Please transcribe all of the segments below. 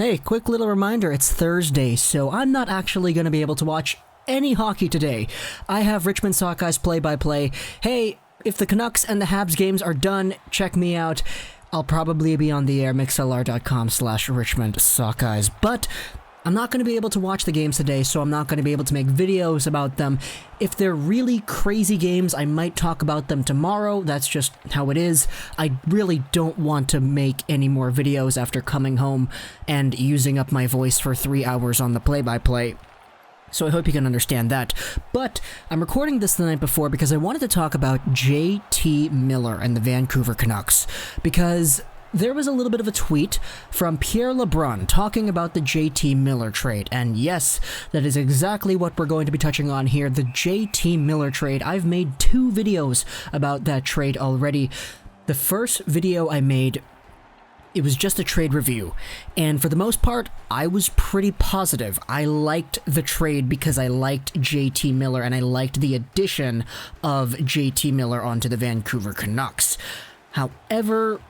Hey, quick little reminder, it's Thursday, so I'm not actually going to be able to watch any hockey today. I have Richmond Sockeyes play-by-play. Hey, if the Canucks and the Habs games are done, check me out. I'll probably be on the air, mixlr.com/Richmond Sockeyes, but I'm not going to be able to watch the games today, so I'm not going to be able to make videos about them. If they're really crazy games, I might talk about them tomorrow. That's just how it is. I really don't want to make any more videos after coming home and using up my voice for 3 hours on the play-by-play. So I hope you can understand that. But I'm recording this the night before because I wanted to talk about JT Miller and the Vancouver Canucks, because there was a little bit of a tweet from Pierre LeBrun talking about the JT Miller trade, and yes, that is exactly what we're going to be touching on here, the JT Miller trade. I've made 2 videos about that trade already. The first video I made, it was just a trade review, and for the most part, I was pretty positive. I liked the trade because I liked JT Miller, and I liked the addition of JT Miller onto the Vancouver Canucks. However,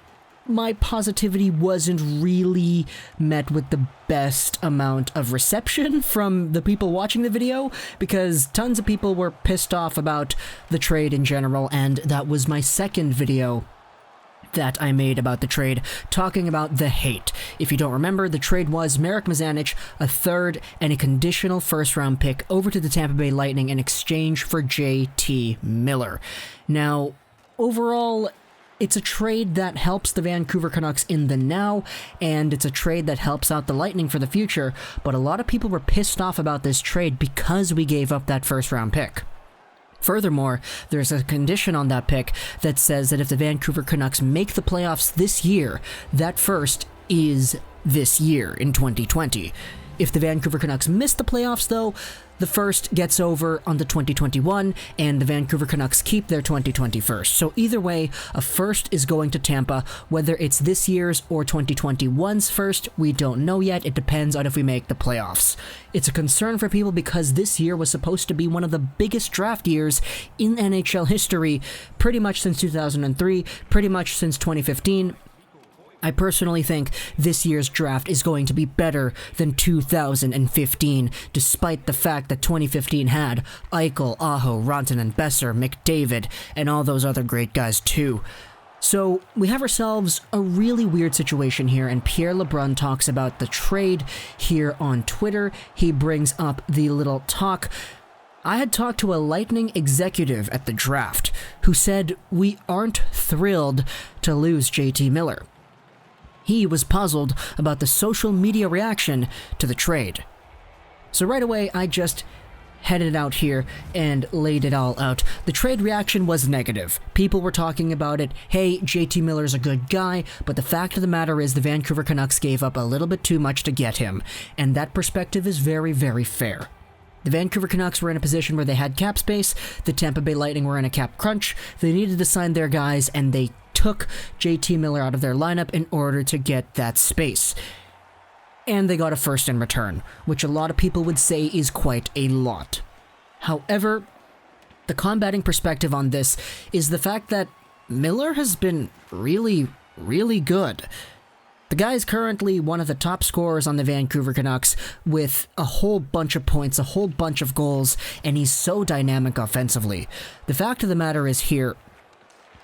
my positivity wasn't really met with the best amount of reception from the people watching the video, because tons of people were pissed off about the trade in general, and that was my second video that I made about the trade, talking about the hate. If you don't remember, the trade was Marek Mazanec, a third and a conditional first-round pick over to the Tampa Bay Lightning in exchange for JT Miller. Now, overall, it's a trade that helps the Vancouver Canucks in the now, and it's a trade that helps out the Lightning for the future, but a lot of people were pissed off about this trade because we gave up that first-round pick. Furthermore, there's a condition on that pick that says that if the Vancouver Canucks make the playoffs this year, that first is this year in 2020. If the Vancouver Canucks miss the playoffs, though, the first gets over on the 2021, and the Vancouver Canucks keep their 2020 first. So either way, a first is going to Tampa. Whether it's this year's or 2021's first, we don't know yet. It depends on if we make the playoffs. It's a concern for people because this year was supposed to be one of the biggest draft years in NHL history, pretty much since 2003, pretty much since 2015. I personally think this year's draft is going to be better than 2015, despite the fact that 2015 had Eichel, Aho, Rantanen, Besser, McDavid, and all those other great guys too. So we have ourselves a really weird situation here, and Pierre LeBrun talks about the trade here on Twitter. He brings up the little talk. I had talked to a Lightning executive at the draft who said we aren't thrilled to lose JT Miller. He was puzzled about the social media reaction to the trade. So right away, I just headed out here and laid it all out. The trade reaction was negative. People were talking about it. Hey, JT Miller's a good guy, but the fact of the matter is the Vancouver Canucks gave up a little bit too much to get him, and that perspective is very, very fair. The Vancouver Canucks were in a position where they had cap space. The Tampa Bay Lightning were in a cap crunch. They needed to sign their guys, and they took JT Miller out of their lineup in order to get that space. And they got a first in return, which a lot of people would say is quite a lot. However, the combating perspective on this is the fact that Miller has been really, really good. The guy is currently one of the top scorers on the Vancouver Canucks with a whole bunch of points, a whole bunch of goals, and he's so dynamic offensively. The fact of the matter is here,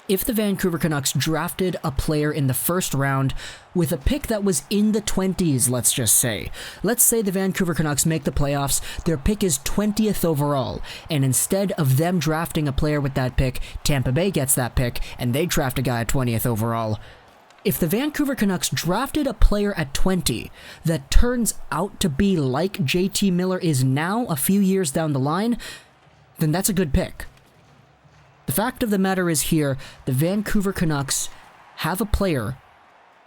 if the Vancouver Canucks drafted a player in the first round with a pick that was in the 20s, let's say the Vancouver Canucks make the playoffs, their pick is 20th overall, and instead of them drafting a player with that pick, Tampa Bay gets that pick, and they draft a guy at 20th overall. If the Vancouver Canucks drafted a player at 20 that turns out to be like JT Miller is now a few years down the line, then that's a good pick. The fact of the matter is here, the Vancouver Canucks have a player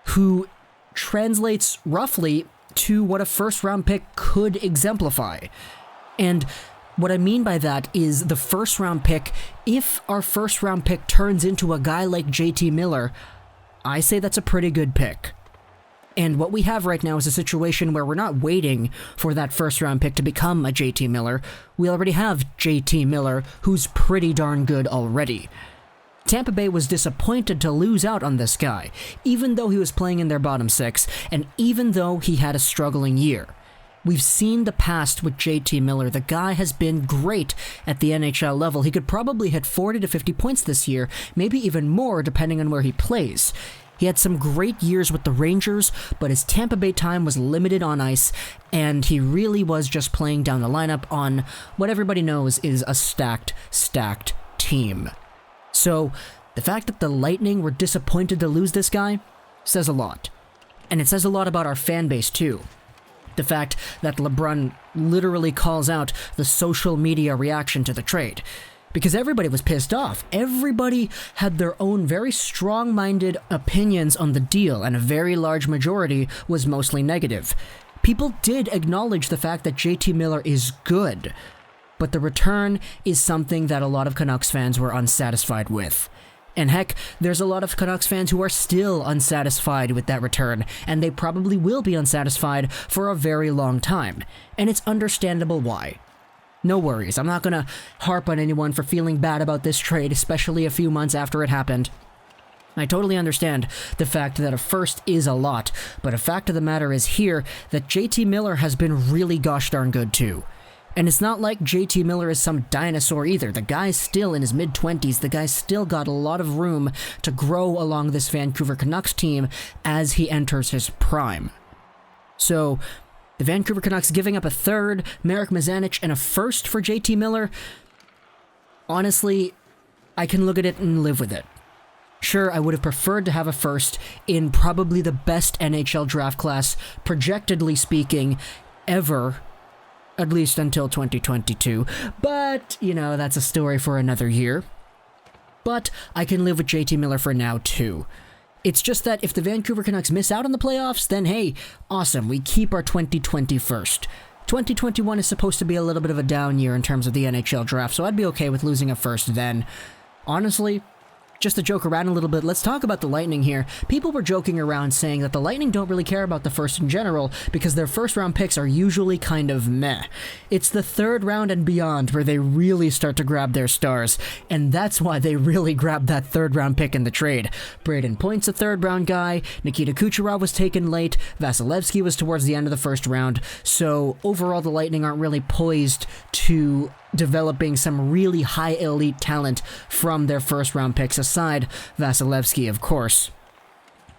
who translates roughly to what a first-round pick could exemplify. And what I mean by that is the first-round pick, if our first-round pick turns into a guy like JT Miller, I say that's a pretty good pick. And what we have right now is a situation where we're not waiting for that first-round pick to become a JT Miller. We already have JT Miller, who's pretty darn good already. Tampa Bay was disappointed to lose out on this guy, even though he was playing in their bottom six, and even though he had a struggling year. We've seen the past with JT Miller. The guy has been great at the NHL level. He could probably hit 40 to 50 points this year, maybe even more depending on where he plays. He had some great years with the Rangers, but his Tampa Bay time was limited on ice, and he really was just playing down the lineup on what everybody knows is a stacked team. So, the fact that the Lightning were disappointed to lose this guy says a lot. And it says a lot about our fan base too. The fact that LeBrun literally calls out the social media reaction to the trade. Because everybody was pissed off. Everybody had their own very strong-minded opinions on the deal, and a very large majority was mostly negative. People did acknowledge the fact that JT Miller is good, but the return is something that a lot of Canucks fans were unsatisfied with. And heck, there's a lot of Canucks fans who are still unsatisfied with that return, and they probably will be unsatisfied for a very long time. And it's understandable why. No worries, I'm not gonna harp on anyone for feeling bad about this trade, especially a few months after it happened. I totally understand the fact that a first is a lot, but a fact of the matter is here that JT Miller has been really gosh darn good too. And it's not like JT Miller is some dinosaur either. The guy's still in his mid-20s. The guy's still got a lot of room to grow along this Vancouver Canucks team as he enters his prime. So, the Vancouver Canucks giving up a third, Marek Mazanec, and a first for JT Miller, honestly, I can look at it and live with it. Sure, I would have preferred to have a first in probably the best NHL draft class, projectedly speaking, ever, at least until 2022, but, you know, that's a story for another year. But I can live with JT Miller for now, too. It's just that if the Vancouver Canucks miss out on the playoffs, then hey, awesome, we keep our 2020 first. 2021 is supposed to be a little bit of a down year in terms of the NHL draft, so I'd be okay with losing a first then. Honestly, just to joke around a little bit, let's talk about the Lightning here. People were joking around saying that the Lightning don't really care about the first in general because their first-round picks are usually kind of meh. It's the third round and beyond where they really start to grab their stars, and that's why they really grabbed that third-round pick in the trade. Braden Point's a third-round guy, Nikita Kucherov was taken late, Vasilevsky was towards the end of the first round, so overall the Lightning aren't really poised to developing some really high elite talent from their first round picks, aside Vasilevsky, of course.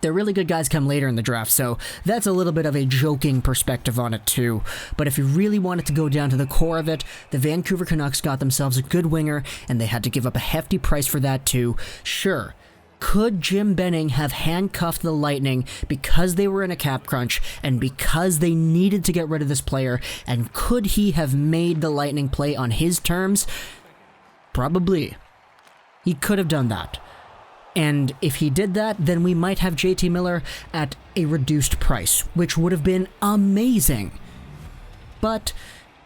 Their really good guys come later in the draft, so that's a little bit of a joking perspective on it too. But if you really wanted to go down to the core of it, the Vancouver Canucks got themselves a good winger, and they had to give up a hefty price for that too. Sure, could Jim Benning have handcuffed the Lightning because they were in a cap crunch and because they needed to get rid of this player, and could he have made the Lightning play on his terms? Probably. He could have done that. And if he did that, then we might have JT Miller at a reduced price, which would have been amazing. But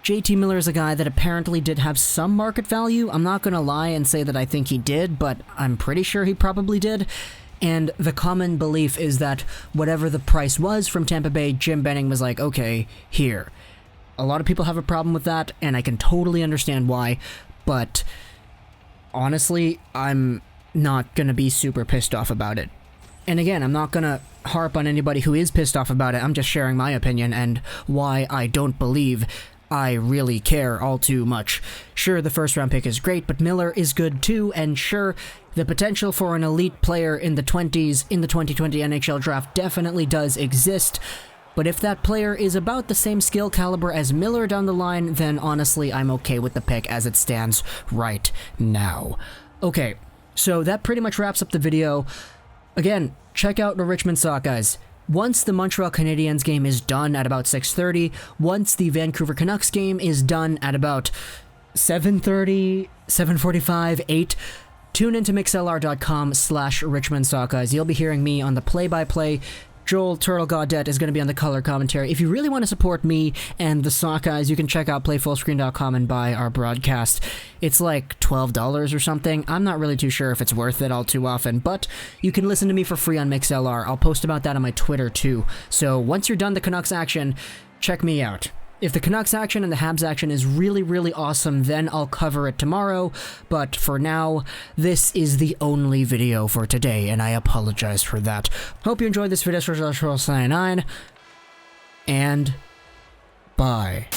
JT Miller is a guy that apparently did have some market value. I'm not going to lie and say that I think he did, but I'm pretty sure he probably did. And the common belief is that whatever the price was from Tampa Bay, Jim Benning was like, okay, here. A lot of people have a problem with that, and I can totally understand why, but honestly, I'm not going to be super pissed off about it. And again, I'm not going to harp on anybody who is pissed off about it. I'm just sharing my opinion and why I don't believe I really care all too much. Sure, the first round pick is great, but Miller is good too, and sure, the potential for an elite player in the 20s in the 2020 NHL draft definitely does exist, but if that player is about the same skill caliber as Miller down the line, then honestly, I'm okay with the pick as it stands right now. Okay, so that pretty much wraps up the video. Again, check out the Richmond Sockeyes. Once the Montreal Canadiens game is done at about 6:30, once the Vancouver Canucks game is done at about 7:30, 7:45, 8, tune into mixlr.com/Richmond Sockeyes. You'll be hearing me on the play-by-play. Joel Turtle Gaudette is going to be on the color commentary. If you really want to support me and the Sockeyes, you can check out playfullscreen.com and buy our broadcast. It's like $12 or something. I'm not really too sure if it's worth it all too often, but you can listen to me for free on MixLR. I'll post about that on my Twitter too. So once you're done the Canucks action, check me out. If the Canucks action and the Habs action is really, really awesome, then I'll cover it tomorrow, but for now, this is the only video for today, and I apologize for that. Hope you enjoyed this video, and bye.